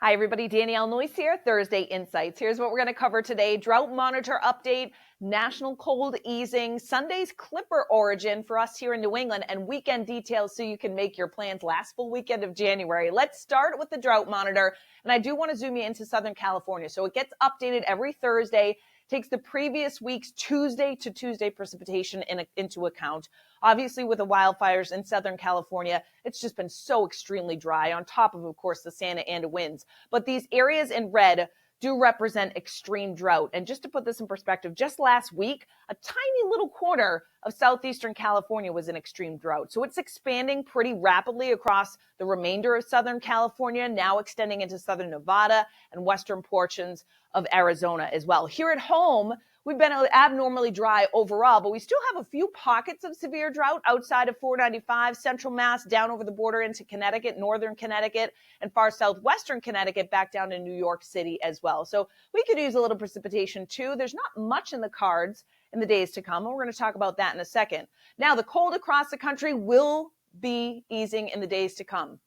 Hi, everybody. Danielle Noyce here, Thursday Insights. Here's what we're going to cover today. Drought Monitor update, national cold easing, Sunday's Clipper origin for us here in New England, and weekend details so you can make your plans last full weekend of January. Let's start with the Drought Monitor, and I do want to zoom you into Southern California. So it gets updated every Thursday, takes the previous week's Tuesday to Tuesday precipitation into account. Obviously, with the wildfires in Southern California, it's just been so extremely dry, on top of course, the Santa Ana winds. But these areas in red do represent extreme drought. And just to put this in perspective, just last week, a tiny little corner of southeastern California was in extreme drought. So it's expanding pretty rapidly across the remainder of Southern California, now extending into southern Nevada and western portions of Arizona as well. Here at home, we've been abnormally dry overall, but we still have a few pockets of severe drought outside of 495, Central Mass, down over the border into Connecticut, northern Connecticut, and far southwestern Connecticut, back down to New York City as well. So we could use a little precipitation too. There's not much in the cards in the days to come, and we're going to talk about that in a second. Now, the cold across the country will be easing in the days to come.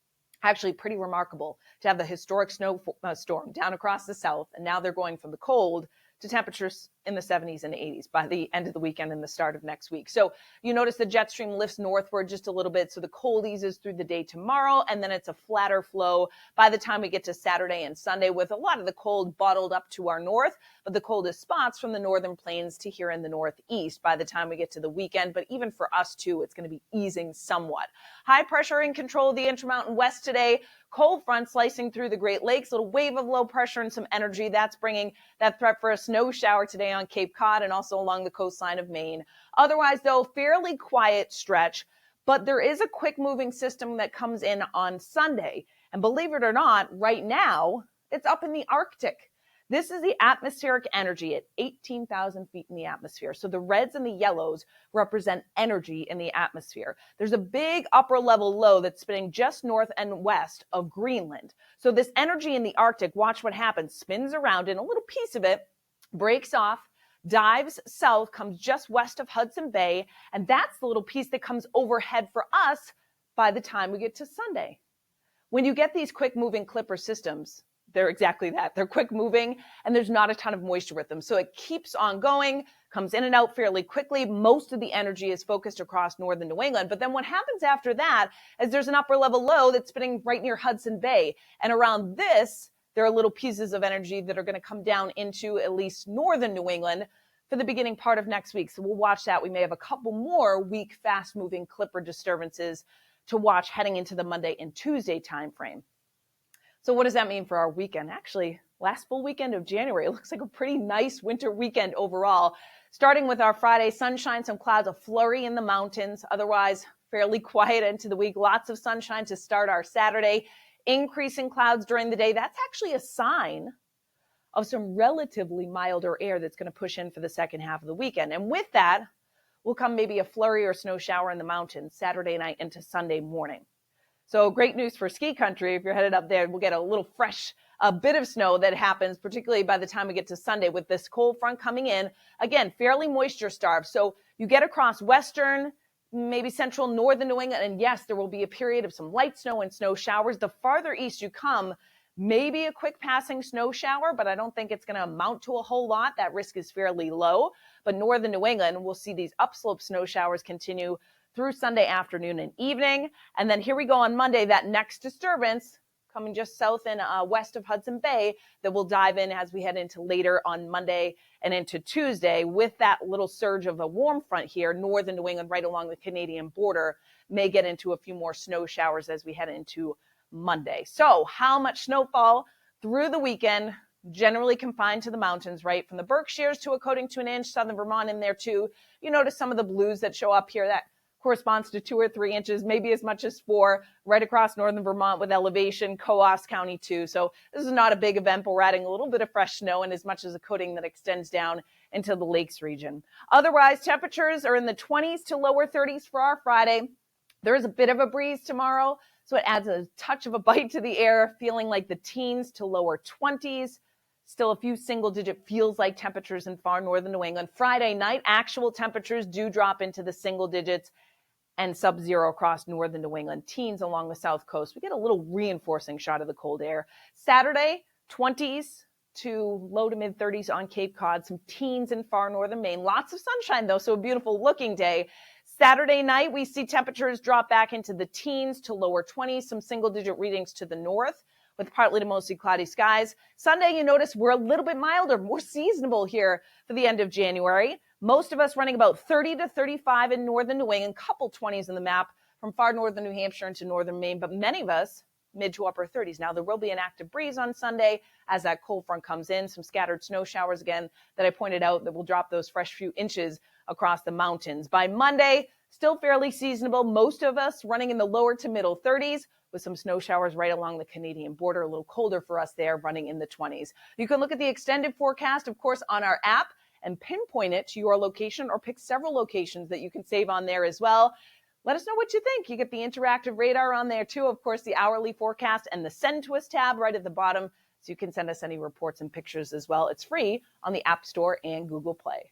Actually, pretty remarkable to have the historic snowstorm down across the south, and now they're going from the cold to temperatures in the 70s and 80s by the end of the weekend and the start of next week. So you notice the jet stream lifts northward just a little bit. So the cold eases through the day tomorrow, and then it's a flatter flow by the time we get to Saturday and Sunday, with a lot of the cold bottled up to our north, but the coldest spots from the northern plains to here in the northeast by the time we get to the weekend. But even for us too, it's going to be easing somewhat. High pressure in control of the Intermountain West today. Cold front slicing through the Great Lakes, little wave of low pressure and some energy. That's bringing that threat for a snow shower today on Cape Cod and also along the coastline of Maine. Otherwise, though, fairly quiet stretch, but there is a quick moving system that comes in on Sunday. And believe it or not, right now, it's up in the Arctic. This is the atmospheric energy at 18,000 feet in the atmosphere. So the reds and the yellows represent energy in the atmosphere. There's a big upper level low that's spinning just north and west of Greenland. So this energy in the Arctic, watch what happens, spins around, and a little piece of it breaks off, dives south, comes just west of Hudson Bay, and that's the little piece that comes overhead for us by the time we get to Sunday. When you get these quick moving Clipper systems, they're exactly that. They're quick moving, and there's not a ton of moisture with them. So it keeps on going, comes in and out fairly quickly. Most of the energy is focused across northern New England. But then what happens after that is there's an upper level low that's spinning right near Hudson Bay. And around this, there are little pieces of energy that are going to come down into at least northern New England for the beginning part of next week. So we'll watch that. We may have a couple more weak, fast-moving Clipper disturbances to watch heading into the Monday and Tuesday timeframe. So what does that mean for our weekend? Actually, last full weekend of January, it looks like a pretty nice winter weekend overall. Starting with our Friday, sunshine, some clouds, a flurry in the mountains. Otherwise, fairly quiet into the week. Lots of sunshine to start our Saturday. Increasing clouds during the day. That's actually a sign of some relatively milder air that's going to push in for the second half of the weekend. And with that will come maybe a flurry or snow shower in the mountains Saturday night into Sunday morning. So great news for ski country. If you're headed up there, we'll get a little fresh, a bit of snow that happens, particularly by the time we get to Sunday with this cold front coming in. Again, fairly moisture starved. So you get across western, maybe central, northern New England, and yes, there will be a period of some light snow and snow showers. The farther east you come, maybe a quick passing snow shower, but I don't think it's going to amount to a whole lot. That risk is fairly low. But northern New England, we'll see these upslope snow showers continue through Sunday afternoon and evening. And then here we go on Monday, that next disturbance coming just south and west of Hudson Bay that we'll dive in as we head into later on Monday and into Tuesday with that little surge of a warm front here. Northern New England right along the Canadian border may get into a few more snow showers as we head into Monday. So how much snowfall through the weekend? Generally confined to the mountains, right? From the Berkshires to a coating to an inch, southern Vermont in there too. You notice some of the blues that show up here that corresponds to 2 or 3 inches, maybe as much as 4, right across northern Vermont with elevation, Coos County too. So this is not a big event, but we're adding a little bit of fresh snow and as much as a coating that extends down into the lakes region. Otherwise, temperatures are in the 20s to lower 30s for our Friday. There is a bit of a breeze tomorrow, so it adds a touch of a bite to the air, feeling like the teens to lower 20s. Still a few single-digit feels-like temperatures in far northern New England. Friday night, actual temperatures do drop into the single digits and sub-zero across northern New England. Teens along the south coast. We get a little reinforcing shot of the cold air. Saturday, 20s to low to mid 30s on Cape Cod. Some teens in far northern Maine. Lots of sunshine, though, so a beautiful looking day. Saturday night, we see temperatures drop back into the teens to lower 20s. Some single-digit readings to the north with partly to mostly cloudy skies. Sunday, you notice we're a little bit milder, more seasonable here for the end of January. Most of us running about 30 to 35 in northern New England, couple 20s in the map from far northern New Hampshire into northern Maine, but many of us mid to upper 30s. Now, there will be an active breeze on Sunday as that cold front comes in, some scattered snow showers again that I pointed out that will drop those fresh few inches across the mountains. By Monday, still fairly seasonable. Most of us running in the lower to middle 30s with some snow showers right along the Canadian border, a little colder for us there, running in the 20s. You can look at the extended forecast, of course, on our app and pinpoint it to your location or pick several locations that you can save on there as well. Let us know what you think. You get the interactive radar on there too. Of course, the hourly forecast and the Send to Us tab right at the bottom. So you can send us any reports and pictures as well. It's free on the App Store and Google Play.